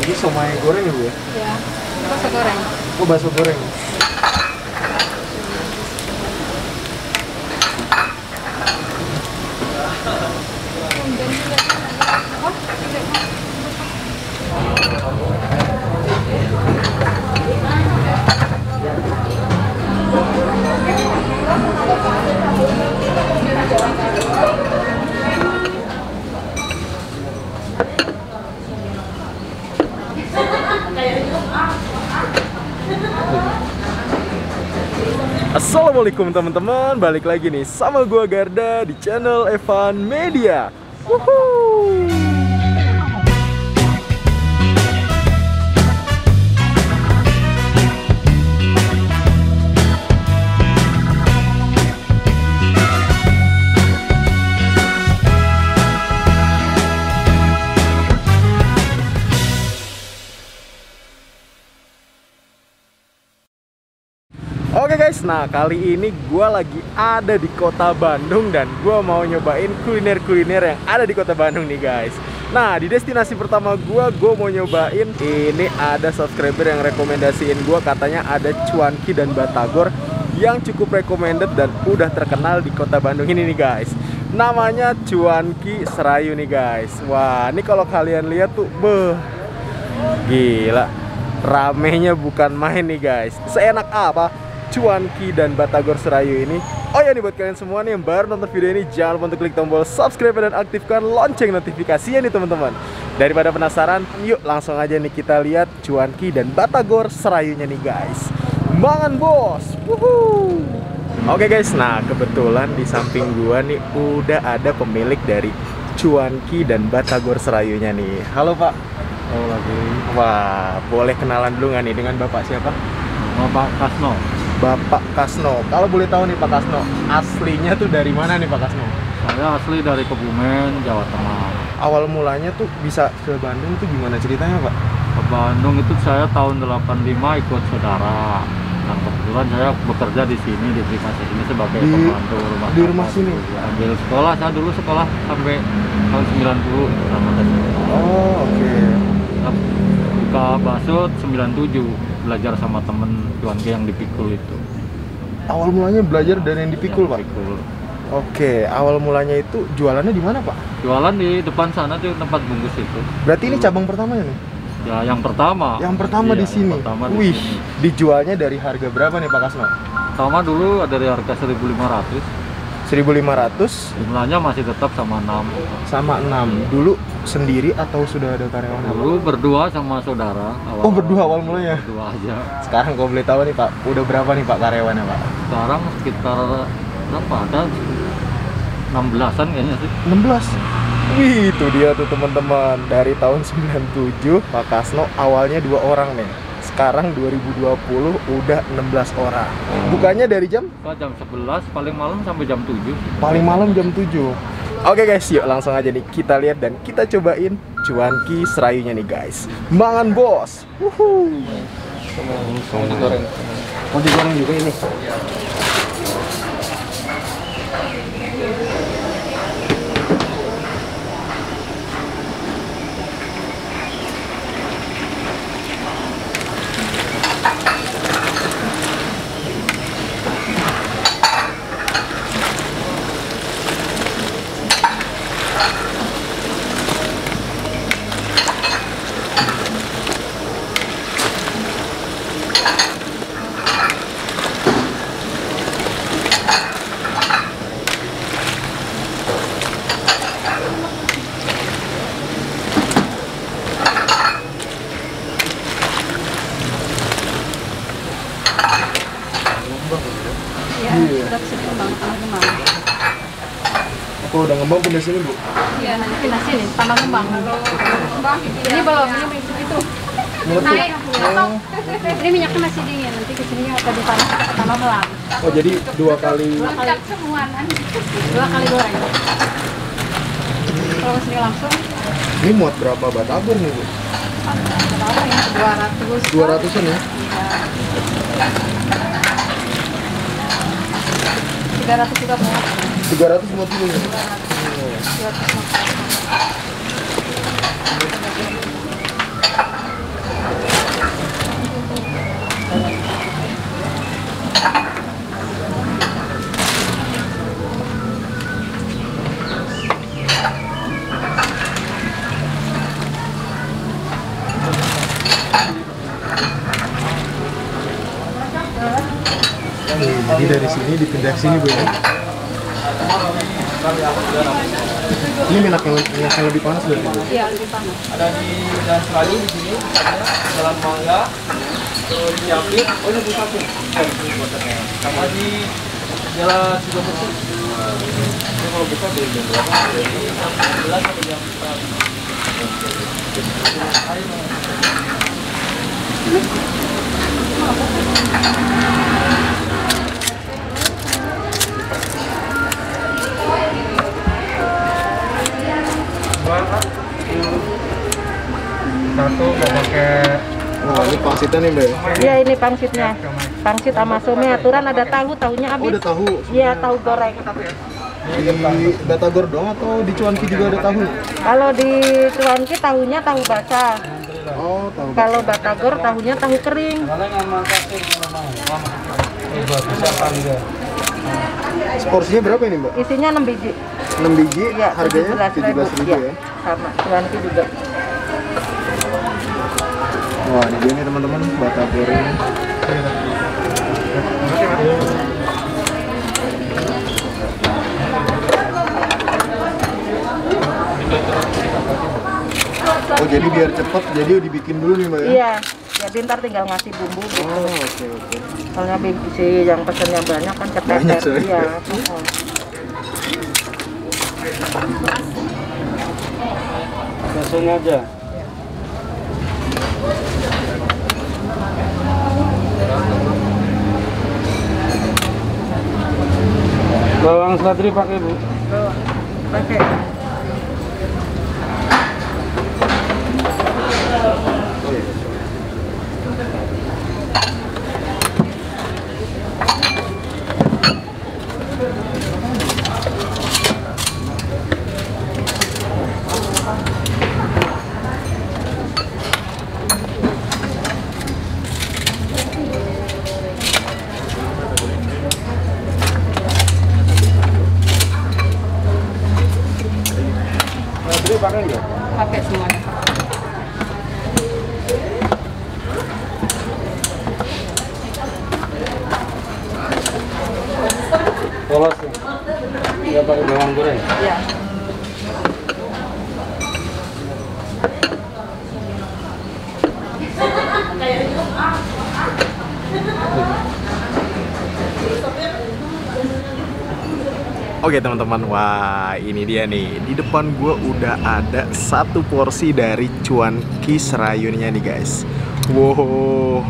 Ini somai goreng ya Bu ya? Iya, bakso goreng. Oh, bakso goreng. Assalamualaikum teman-teman, balik lagi nih sama gua Garda di channel Evan Media. Woohoo! Oke guys, nah kali ini gue lagi ada di kota Bandung dan gue mau nyobain kuliner-kuliner yang ada di kota Bandung nih guys. Nah di destinasi pertama gue mau nyobain, ini ada subscriber yang rekomendasiin gue, katanya ada cuanki dan batagor yang cukup recommended dan udah terkenal di kota Bandung ini nih guys. Namanya Cuanki Serayu nih guys. Wah ini kalau kalian lihat tuh, gila, ramenya bukan main nih guys. Seenak apa Cuanki dan Batagor Serayu ini? Oh ya nih buat kalian semua nih yang baru nonton video ini, jangan lupa untuk klik tombol subscribe dan aktifkan lonceng notifikasinya nih teman-teman. Daripada penasaran, yuk langsung aja nih kita lihat Cuanki dan Batagor Serayunya nih guys. Mangan bos. Wuhuu. Oke guys, nah kebetulan di samping gua nih udah ada pemilik dari Cuanki dan Batagor Serayunya nih. Halo Pak. Oh lagi. Wah, boleh kenalan dulu nggak nih dengan Bapak siapa? Bapak Kasno. Bapak Kasno. Kalau boleh tahu nih Pak Kasno, aslinya tuh dari mana nih Pak Kasno? Saya asli dari Kebumen, Jawa Tengah. Awal mulanya tuh bisa ke Bandung tuh gimana ceritanya Pak? Ke Bandung itu saya tahun 85 ikut saudara. Dan kebetulan saya bekerja di sini, diterima di sini sebagai pembantu rumah di rumah sini? Ambil sekolah, saya dulu sekolah sampai tahun 90 sama saya. Oh oke. Buka bakso 97. Belajar sama temen Cuanki yang dipikul itu. Awal mulanya belajar dari yang dipikul Pak? Pikul. Oke, awal mulanya itu jualannya di mana Pak? Jualan di depan sana tuh tempat bungkus itu. Berarti ini cabang pertamanya nih? Ya yang pertama. Yang pertama Iya, di sini? yang pertama di Wih, sini. dijualnya dari harga berapa nih Pak Kasno? Pertama dulu dari harga 1.500. 1.500 Jumlahnya masih tetap sama 6. sama 6. Dulu sendiri atau sudah ada karyawan? Dulu berdua sama saudara. Oh berdua awal mulanya? Berdua aja. Sekarang kalau boleh tahu nih Pak, udah berapa nih Pak karyawannya Pak? Sekarang sekitar berapa? Ada 16-an kayaknya sih. 16? Wih itu dia tuh teman-teman. Dari tahun 97 Pak Kasno awalnya 2 orang nih. Sekarang 2020 udah 16 orang. Bukanya dari jam? Jam 11, paling malam sampai jam 7. Paling malam jam 7. Oke guys, yuk langsung aja nih kita lihat dan kita cobain Cuanki Serayunya nih guys. Mangan bos. Wuhuu. Mau digoreng. Mau digoreng juga ini. Iya, sudah bisa kembang, kembang. Aku udah ngembang pindah sini Bu? Iya, nanti pindah sini, tambah kembang. Ini belum, ini itu. Naik, ini minyaknya masih dingin, nanti kesini akan dipanas tambah melang. Oh jadi 2 kali. 2 kali goreng. Kalau kesini langsung, Ini muat berapa batagor nih Bu? berapa ya? 200. 200-an ya? 300 juga mau. 350 ya? 350. Jadi dari sini dipindah ke sini Bu ya. Ini minyak yang lebih panas dari Bu. Iya, lebih panas. Ada di Jalan Serayu di sini, Jalan Mangga, di Yapit, oh ini di Yapit, sama di Jalan Sidoarjo. Ini kalau bisa dari jam berapa? Dari jam 11 sampai jam 4. Satu mau pakai. Oh, ini pangsitnya nih Mbak. Iya, ini pangsitnya. Pangsit sama some. Aturan ada tahunya Oh, habis. ada tahu. Iya, tahu goreng. Di Batagor doang atau di Cuanki juga ada tahu? Kalau di Cuanki tahunya tahu basah. Oh, tahu. Kalau Batagor tahunya tahu kering. Porsinya berapa ini Mbak? Isinya 6 biji. 6 biji, Iya, harganya 17.000 ya. Sama, Cuanki juga. Wah, ini dia nih teman-teman, Batagor ini. Oh, jadi biar cepet, jadi dibikin dulu nih Mbak ya? Iya, jadi ntar tinggal ngasih bumbu gitu. Oh, oke. Soalnya si yang pesennya banyak kan Banyak, keteter. sorry. Iya. Langsung aja. Bawang seladri pakai Bu. Pakai. Pakai nggak? Pakai semua. Polos ya? Nggak pakai bawang goreng? Iya. Oke teman-teman, wah ini dia nih. Di depan gue udah ada satu porsi dari Cuanki Serayunnya nih guys. Wow,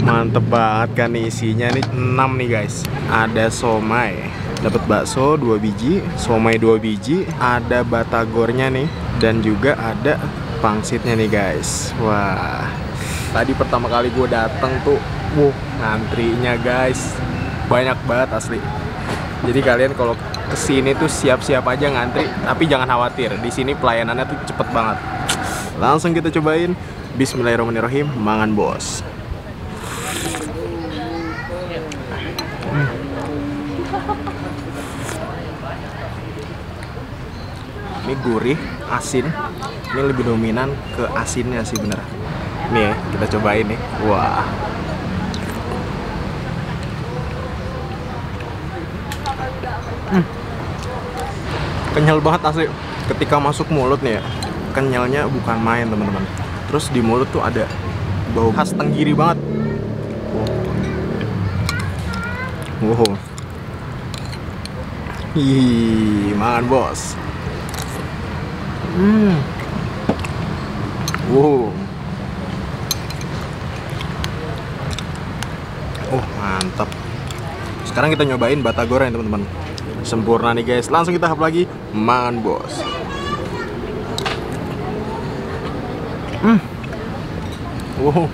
mantep banget kan nih isinya nih. 6 nih guys. Ada somai, dapat bakso 2 biji, somai 2 biji, ada batagornya nih, dan juga ada pangsitnya nih guys. Wah, tadi pertama kali gue dateng tuh, ngantrinya guys banyak banget asli. Jadi kalian kalau kesini tuh siap-siap aja ngantri, tapi jangan khawatir, di sini pelayanannya tuh cepet banget. Langsung kita cobain. Bismillahirrahmanirrahim, mangan bos. Ini gurih, asin. Ini lebih dominan ke asinnya sih bener. Nih ya, kita cobain nih. Wah. Kenyal banget asli. Ketika masuk mulut nih ya, kenyalnya bukan main teman-teman. Terus di mulut tuh ada bau khas tenggiri banget. Wow. Ih, makan bos. Wow. Mantap. Sekarang kita nyobain batagor ya teman-teman. Sempurna nih guys. Langsung kita hap lagi. Makan bos. Wow.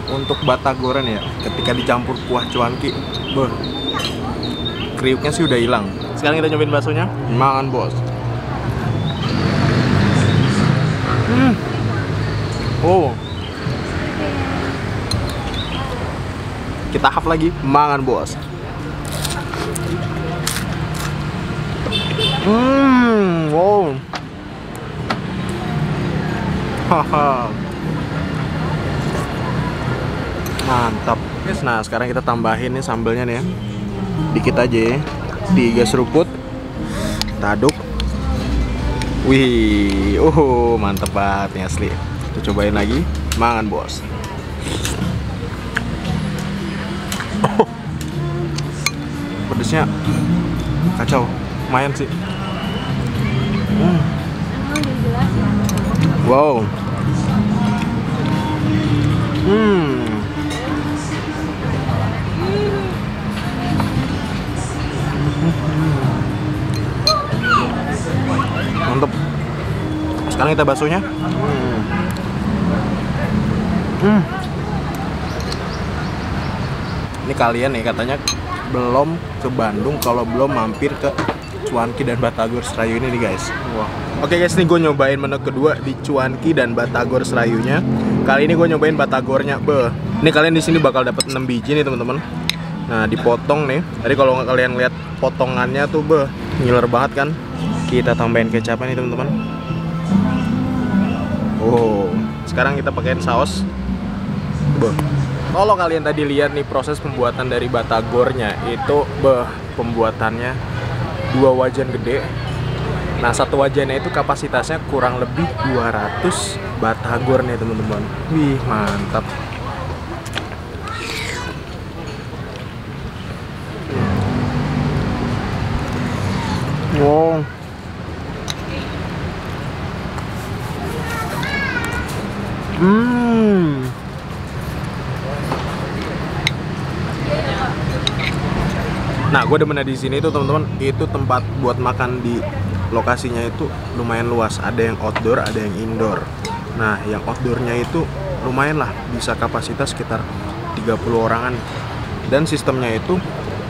Untuk batagoran ya, ketika dicampur kuah cuanki, kriuknya sih udah hilang. Sekarang kita nyobain baksonya. Makan bos. Oh. Kita half lagi, mangan bos. Wow. Haha. Mantap. Nah, sekarang kita tambahin nih sambelnya nih ya. Dikit aja ya. 3 seruput. Kita aduk. Wih, mantep banget nih asli. Kita cobain lagi, mangan bos. Pedesnya kacau, lumayan sih. Wow. Mantap. Sekarang kita baksonya. Ini kalian nih katanya belum ke Bandung kalau belum mampir ke Cuanki dan Batagor Serayu ini nih guys. Wah. Oke guys, nih gue nyobain menu kedua di Cuanki dan Batagor Serayunya. Kali ini gue nyobain Batagornya. Ini kalian di sini bakal dapat 6 biji nih teman-teman. Nah, dipotong nih. Tadi kalau kalian lihat potongannya tuh ngiler banget kan. Kita tambahin kecapnya nih teman-teman. Sekarang kita pakein saus. Kalau kalian tadi lihat nih proses pembuatan dari Batagornya itu pembuatannya 2 wajan gede. Nah, 1 wajannya itu kapasitasnya kurang lebih 200 Batagor nih teman-teman. Wih, mantap. Wow. Nah, gue demen di sini tuh teman-teman, itu tempat buat makan di lokasinya itu lumayan luas. Ada yang outdoor, ada yang indoor. Nah, yang outdoornya itu lumayan lah, bisa kapasitas sekitar 30 orangan. Dan sistemnya itu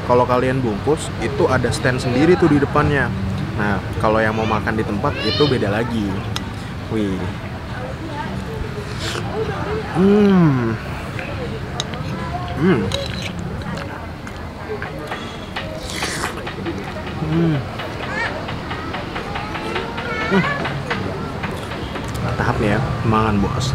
kalau kalian bungkus itu ada stand sendiri tuh di depannya. Nah, kalau yang mau makan di tempat itu beda lagi. Wih. Tahap nih ya, mangan bos.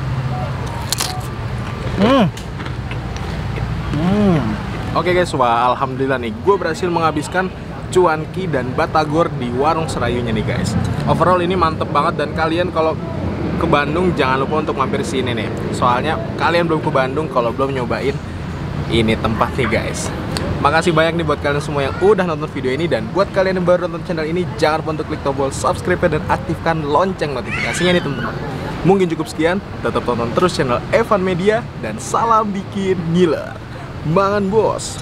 Oke guys, wah alhamdulillah nih, gue berhasil menghabiskan Cuanki dan Batagor di warung Serayunya nih guys. Overall ini mantep banget, dan kalian kalau ke Bandung jangan lupa untuk mampir sini nih. Soalnya kalian belum ke Bandung kalau belum nyobain ini tempat nih guys. Makasih banyak nih buat kalian semua yang udah nonton video ini, dan buat kalian yang baru nonton channel ini jangan lupa untuk klik tombol subscribe dan aktifkan lonceng notifikasinya nih teman-teman. Mungkin cukup sekian, tetap tonton terus channel Evan Media dan salam bikin gila. Mangan bos.